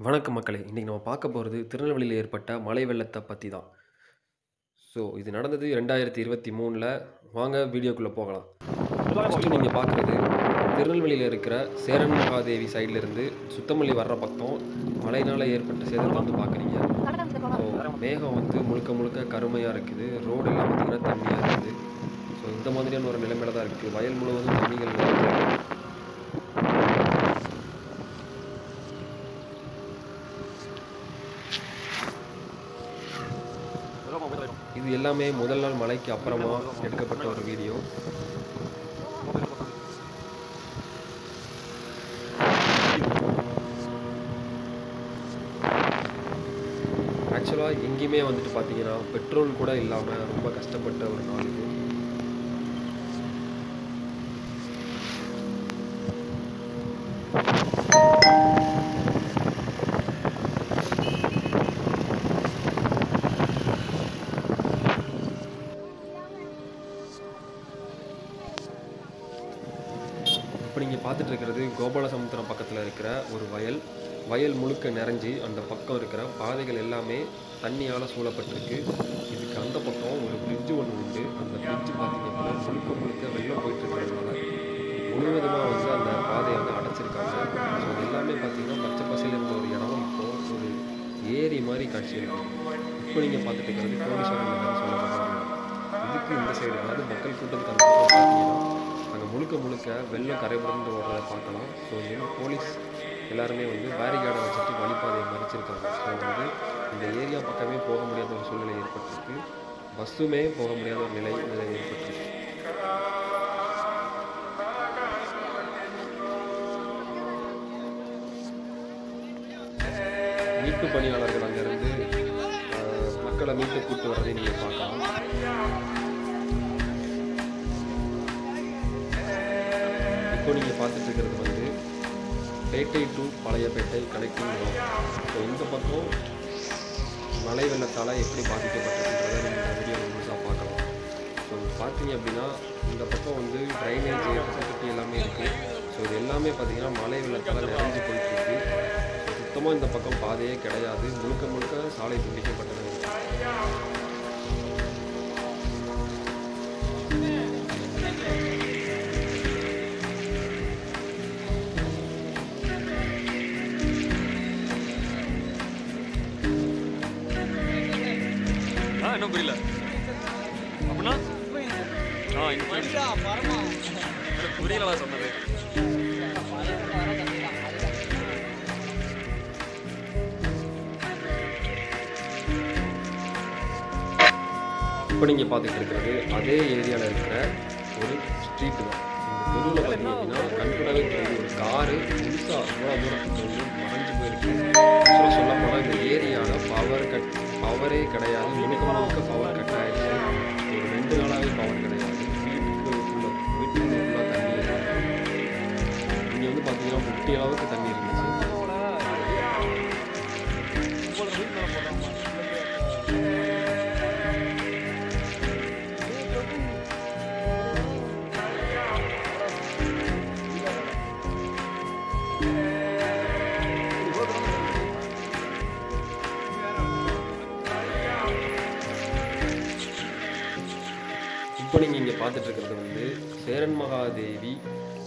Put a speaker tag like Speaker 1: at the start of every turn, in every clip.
Speaker 1: வணக்கம் மக்களே! இன்னைக்கு நம்ம பார்க்க போறது திருநெல்வேலியில ஏற்பட்ட மழை வெள்ளத்த பத்தி தான். இது நடந்தது 2023ல. வாங்க வீடியோக்குள்ள போகலாம். ஃபர்ஸ்ட்டு நீங்க பார்க்குறது திருநெல்வேலியில இருக்கிற சேரன் மகாதேவி சைட்ல இருந்து சுத்தமல்லி வர்ற பக்கம் மழையினால ஏற்பட்ட சேதத்த வந்து பார்க்குறீங்க. மேகம் வந்து முழுக்க முழுக்க கருமையா இருக்குது. ரோடு எல்லாம் பார்த்தீங்கன்னா தண்ணியா இருக்குது. இந்த மாதிரியான ஒரு நிலைமையில தான் இருக்கு. வயல் முழுவதும் தண்ணிகள் நிறைஞ்சு இது எல்லாமே முதல் நாள் மழைக்கு அப்புறமா எடுக்கப்பட்ட ஒரு வீடியோ. ஆக்சுவலாக எங்கேயுமே வந்துட்டு பார்த்தீங்கன்னா பெட்ரோல் கூட இல்லாமல் ரொம்ப கஷ்டப்பட்ட ஒரு நாள் இது. இப்போ நீங்கள் பார்த்துட்டு இருக்கிறது கோபாலசமுத்திரம் பக்கத்தில் இருக்கிற ஒரு வயல் முழுக்க நிறைஞ்சி அந்த பக்கம் இருக்கிற பாதைகள் எல்லாமே தண்ணியால் சூழப்பட்டிருக்கு. இதுக்கு அந்த பக்கம் ஒரு பிரிட்ஜு ஒன்று உண்டு. அந்த பிரிட்ஜு பார்த்தீங்க அப்படின்னா முழுக்க வெள்ளம் போயிட்டுருக்கிறதுனால முழுவதுமாக வந்து அந்த பாதையை வந்து அடைச்சிருக்காங்க. அது எல்லாமே பார்த்தீங்கன்னா பச்சை பசையில் இருந்த ஒரு இடம் இப்போது ஒரு ஏரி மாதிரி காட்சி இருக்கு. இப்போ நீங்கள் பார்த்துட்டு இருக்கிறது கோடீஸ்வரன் நகர்னு சொல்லப்படுற இதுக்கு இந்த சைடு, அதாவது மக்கள் கூட்டத்துக்கு அந்த பக்கம் பார்த்தீங்கன்னா அங்கே முழுக்க வெள்ளம் கரைபுரண்டு ஓடுறதை பார்க்கலாம். போலீஸ் எல்லாருமே வந்து பேரிகார்டை வச்சுட்டு வழிபாதையை மறிச்சிருக்காங்க. இந்த ஏரியா பக்கமே போக முடியாத ஒரு சூழ்நிலை ஏற்பட்டிருக்கு. பஸ்ஸுமே போக முடியாத ஒரு நிலை ஏற்பட்டிருக்கு. மீட்பு பணியாளர்கள் அங்கேருந்து மக்களை மீட்டு கூட்டு வர்றதை நீங்கள் பார்க்கலாம். இப்போ நீங்கள் பார்த்துட்டு இருக்கிறது வந்து பேட்டை டு பழையப்பேட்டை கனெக்டிங் ரோட். இந்த பக்கம் மழை வெள்ளத்தால் எப்படி பாதிக்கப்பட்டிருக்குன்றதை நீங்கள் இந்த வீடியோ முழுசாக பார்க்கலாம். பார்த்தீங்க அப்படின்னா இந்த பக்கம் வந்து ட்ரைனேஜ் ஃபெசிலிட்டி எல்லாமே இருக்குது. இது எல்லாமே பார்த்தீங்கன்னா மழை வெள்ளத்தால் நிறைஞ்சு போயிட்டுருக்கு. சுத்தமாக இந்த பக்கம் பாதையே கிடையாது. முழுக்க சாலை துண்டிக்கப்பட்டது.
Speaker 2: இன்னும் புரியல அப்படின்னா புரியலவா சொன்னது.
Speaker 1: இப்போ நீங்கள் பார்த்துட்டு இருக்கிறது அதே ஏரியாவில் இருக்கிற ஒரு ஸ்ட்ரீட்டு தான். இந்த தெருவில் பார்த்தீங்க அப்படின்னா கண்கூடாவே தெரியும் ஒரு காரு முழுசாக அவ்வளோ தூரத்துக்கு வந்து மறைஞ்சு போயிருக்கு. ஆக்சுவலாக சொல்ல போனால் இந்த ஏரியாவில் பவரே கிடையாது. முழுக்க பவர் கட் ஆகிடுச்சு. ஒரு 2 நாளாகவே பவர் கிடையாது. வீட்டுக்குள்ள ஃபுல்லாக தண்ணி இருக்குது. இங்கே வந்து பார்த்தீங்கன்னா 50 அளவுக்கு தண்ணி இருந்துச்சு. இப்போ நீங்கள் இங்கே பார்த்துட்டு இருக்கிறது வந்து சேரன் மகாதேவி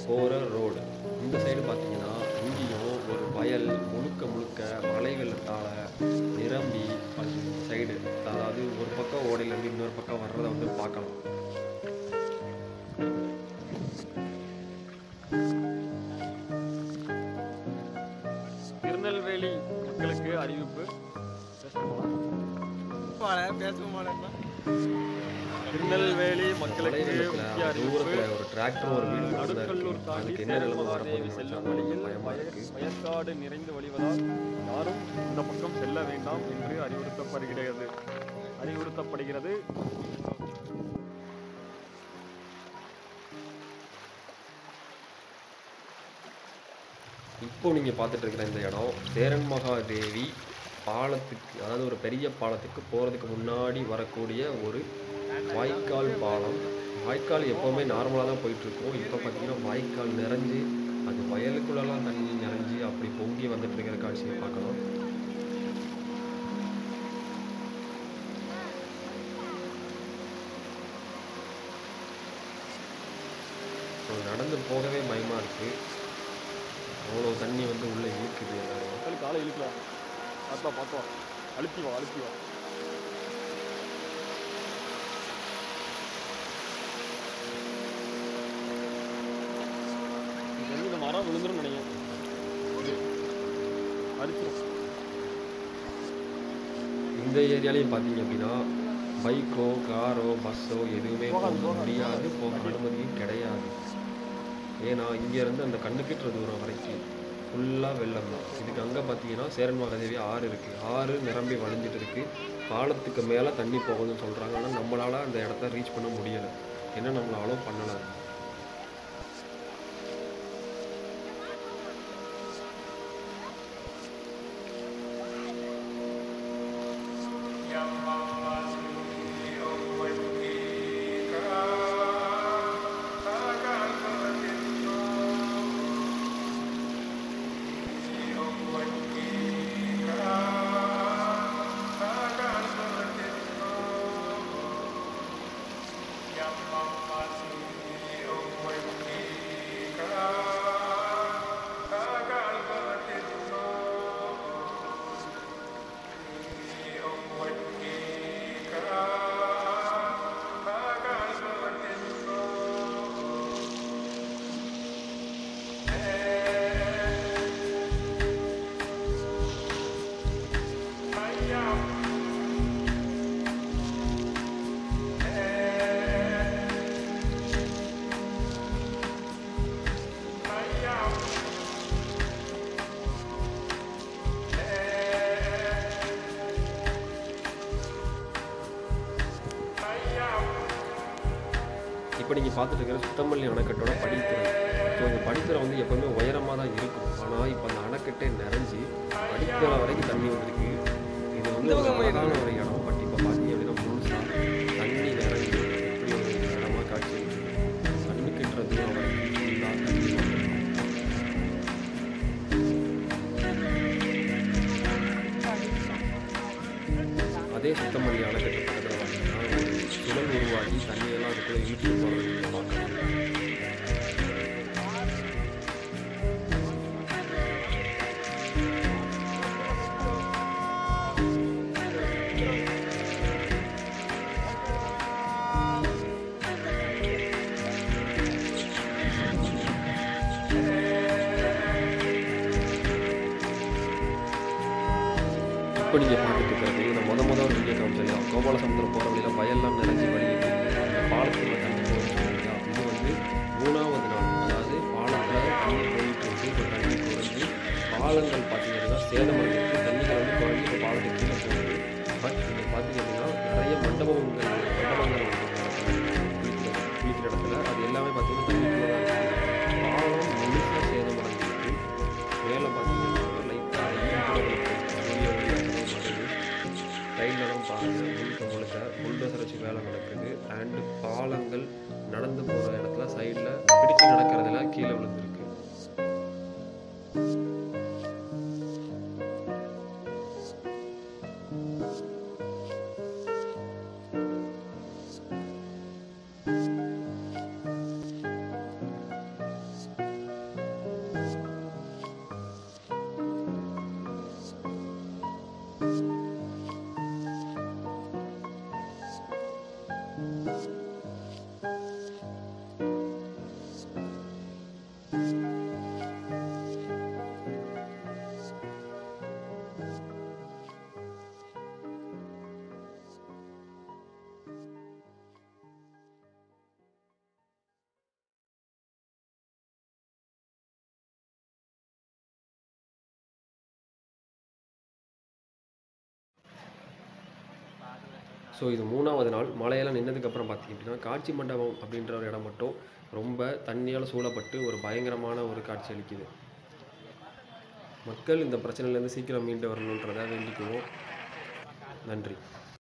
Speaker 1: போகிற ரோடு. இந்த சைடு பார்த்தீங்கன்னா இங்கேயும் ஒரு வயல் முழுக்க மழை வெள்ளத்தால் நிரம்பி அந்த சைடு, அதாவது ஒரு பக்கம் ஓடையிலேருந்து இன்னொரு பக்கம் வர்றதை வந்து பார்க்கலாம்.
Speaker 2: திருநெல்வேலி மக்களுக்கு அறிவிப்பு. திருநெல்வேலி மக்களுக்கு முக்கிய அறிவிப்பு.
Speaker 1: ஒரு டிராக்டர் ஒரு வீடு
Speaker 2: நடுக்கல்லூர் தாண்டி சேரன்மகாதேவி செல்லும் வழியில் வயற்காடு நிறைந்து வழிவதால் யாரும் இந்த பக்கம் செல்ல வேண்டாம் என்று அறிவுறுத்தப்படுகிறது.
Speaker 1: இப்போ நீங்கள் பார்த்துட்டு இருக்கிற இந்த இடம் சேரன் மகாதேவி பாலத்துக்கு, அதாவது ஒரு பெரிய பாலத்துக்கு போகிறதுக்கு முன்னாடி வரக்கூடிய ஒரு வாய்க்கால் பாலம். வாய்க்கால் எப்போவுமே நார்மலாக தான் போயிட்டுருக்கோம். இப்போ பார்த்தீங்கன்னா வாய்க்கால் நிறைஞ்சு அது வயலுக்குள்ளெல்லாம் தண்ணி நிறைஞ்சி அப்படி பொங்கி வந்துட்டு இருக்கிற காட்சியை பார்க்கலாம். ஸோ நடந்து போகவே பயமாக இருக்குது. அவ்வளோ தண்ணி வந்து உள்ளே இழுக்குது எல்லாரும்.
Speaker 2: மக்கள் காலை இழுக்கலாம். பார்த்தா அழுத்தி வா. இந்த மரம் விழுந்துரும் நினைக்கிறேன். அடிச்சிடும்.
Speaker 1: இந்த ஏரியாலையும் பார்த்தீங்க அப்படின்னா பைக்கோ காரோ பஸ்ஸோ எதுவுமே போக முடியாது, போக அனுமதியும் கிடையாது. ஏன்னா இங்கேருந்து அந்த கண்ணுக்கிட்டுற தூரம் வரைக்கும் ஃபுல்லாக வெள்ளம் தான். இதுக்கு அங்கே பார்த்தீங்கன்னா சேரன் மகாதேவி ஆறு இருக்குது. ஆறு நிரம்பி வழிஞ்சிட்டு இருக்குது. பாலத்துக்கு மேலே தண்ணி போகுதுன்னு சொல்கிறாங்க. ஆனால் நம்மளால் அந்த இடத்த ரீச் பண்ண முடியலை. ஏன்னா நம்மளை அலோவ் பண்ணலை. இப்போ நீங்கள் பார்த்துட்டு இருக்கிற சுத்தமல்லி அணைக்கட்டோட படித்துறை. ஸோ இந்த படித்துறை வந்து எப்போவுமே உயரமாக தான் இருக்கும். ஆனால் இப்போ அந்த அணைக்கட்டே நிறைஞ்சி படித்துறை வரைக்கும் தண்ணி வந்துருக்கு. இது வந்து ஒரு அழகான ஒரு இடம். பட் இப்போ பார்த்தீங்க அப்படின்னா முழுசாக தண்ணி நிறைஞ்சி இப்படி ஒரு இடமா காட்சி கண்ணுக்கின்ற தூரம் வரைக்கும் ஃபுல்லாக தண்ணி வந்துருக்கு. அதே சுத்தமல்லி அணைக்கட்டு பக்கத்தில் பார்த்தீங்கன்னா ஒரு சுழல் உருவாகி தண்ணியெல்லாம் அதுக்குள்ளே இழுத்து போகிறது நீங்கள் பார்க்கலாம். இப்போ நீங்கள் பார்த்துட்டு இருக்கிறது நான் முதல் ஒரு வீடியோ காமிச்சேன். கோபாலசமுத்திரம் போகிற வழியில் வயல்லாம் நிறைஞ்சி வழியுது. அந்த பாலத்தில் தண்ணி போயிட்டு இல்லையா, இது வந்து 3வது நாள். அதாவது பாலத்தில் தண்ணி போயிட்டு இருக்கு. இப்போ தண்ணி குறைஞ்சி பாலங்கள் பார்த்தீங்கன்னா சேதமடைஞ்சிருக்கு. தண்ணிகள் வந்து குறைஞ்சி இப்போ பாலத்துக்கு கீழே போகுது. பட் இங்கே பார்த்தீங்க அப்படின்னா நிறைய மண்டபங்கள் குளிக்கிற இடத்துல அது எல்லாமே பார்த்தீங்கன்னா தண்ணிக்குள்ளே தான் இருக்குது. பாலம் முழுசாக சேதமடைஞ்சிருக்கு. மேலே பார்த்தீங்கன்னா ட்ரெயின்லாம் பாருங்கள் முழுக்க புல்டோசர் வச்சு வேலை நடக்குது. அண்டு பாலங்கள் நடந்து போகிற இடத்துல சைடில் பிடிச்சு நடக்கிறதுல கீழே விழுந்துருக்கு. ஸோ இது 3வது நாள். மழையெல்லாம் நின்னதுக்கப்புறம் பார்த்திங்க அப்படின்னா காட்சி மண்டபம் அப்படின்ற ஒரு இடம் மட்டும் ரொம்ப தண்ணியால் சூழப்பட்டு ஒரு பயங்கரமான ஒரு காட்சி அளிக்குது. மக்கள் இந்த பிரச்சனையிலேருந்து சீக்கிரம் மீண்டு வரணுன்றதை வேண்டிக்குவோம். நன்றி.